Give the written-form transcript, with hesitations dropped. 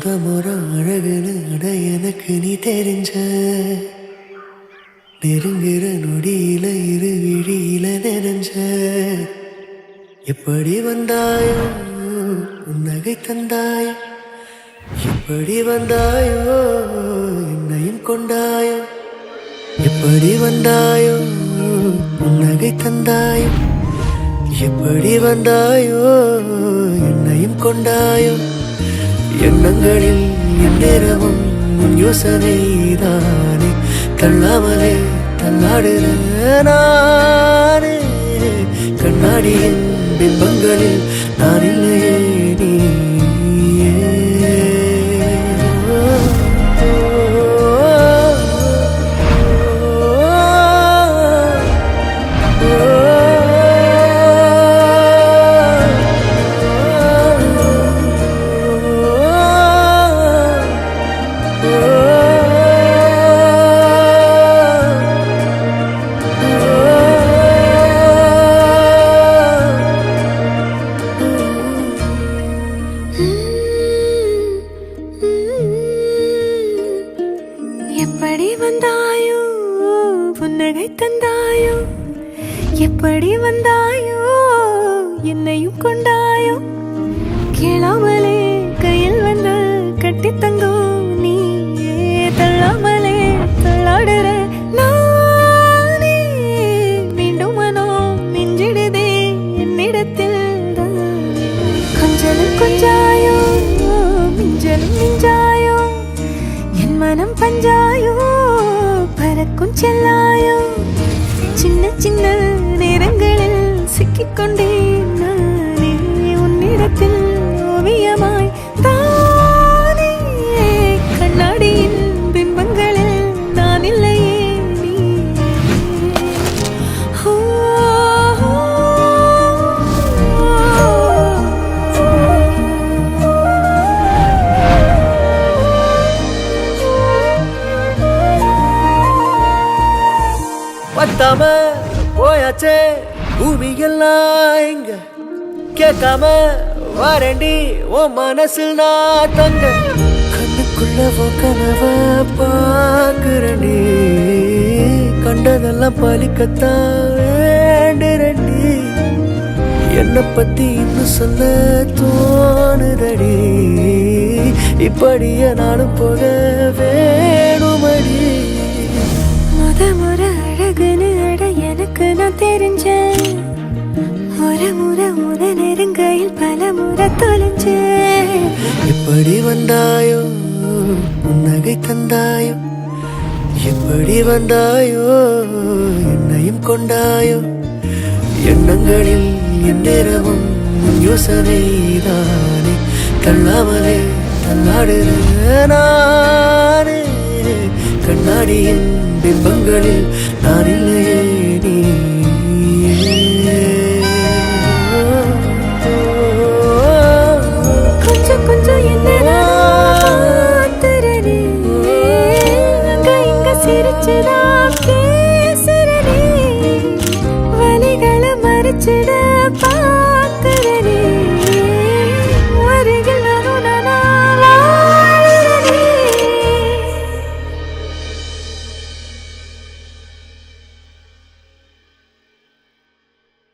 முறை அழகுன்னு அட எனக்கு நீ தெரிஞ்ச நெருங்குற நொடியில இரு விழியில நிறைஞ்ச எப்படி வந்தாயோ உன்னகை தந்தாயோ எப்படி வந்தாயோ என்னையும் கொண்டாயோ எப்படி வந்தாயோ உன்னகை தந்தாயோ எப்படி வந்தாயோ என்னையும் கொண்டாயோ எண்ணங்களில் எந்நேரமும் உன் யோசனைதானே தள்ளாமலே தள்ளாடுற நானே கண்ணாடியின் பிம்பங்களில் நான் இல்லையே நீயே எப்படி வந்தாயோ புன்னகை தந்தாயோ எப்படி வந்தாயோ என்னையும் கொண்டாயோ கேளாமலே கையில் வந்து கட்டி தங்கும் நீயே தள்ளாமலே தள்ளாடுற நானே மீண்டும் மனோ மிஞ்சிடுதே என்னிடத்தில் கொஞ்சலும் கொஞ்சாயோ மிஞ்சலும் மிஞ்சாயோ என் மனம் பஞ்சாயோ பறக்கும் செல்லாயோ சின்ன சின்ன நேரங்களில் சிக்கிக்கொண்டேன் நானே உன்னிடத்தில் ஓவியமாய் தானே கண்ணாடியின் பிம்பங்களில் நான் இல்லையே நீ பத்தாம போயாச்சே பூமி எல்லாம் இங்க கேட்காம வாரண்டி உன் மனசில் நான் தங்க கண்ணுக்குள்ள கனவ பாக்குறண்டி கண்டதெல்லாம் பலிக்கத்தான் வேண்டுறண்டி என்னை பத்தி இன்னும் சொல்ல தோணுதடி இப்படியே நானும் போக வேணுமடி முறை அழகுன்னு அட எனக்கு நான் தெரிஞ்சேன் ஒரு முறை நெருங்கையில் பல முறை தொலைஞ்சேன் எப்படி வந்தாயோ உன்னகை தந்தாயோ எப்படி வந்தாயோ என்னையும் கொண்டாயோ எண்ணங்களில் எந்நேரமும் யோசனைதானே தள்ளாமலே தள்ளாடுற நானே கண்ணாடியின் பிம்பங்களில் நான் இல்லையே நீயே கொஞ்சம் கொஞ்சம் என்ன அங்க இங்க சிரிச்சுதான் பேசுறனே வலிகளை மறைச்சிட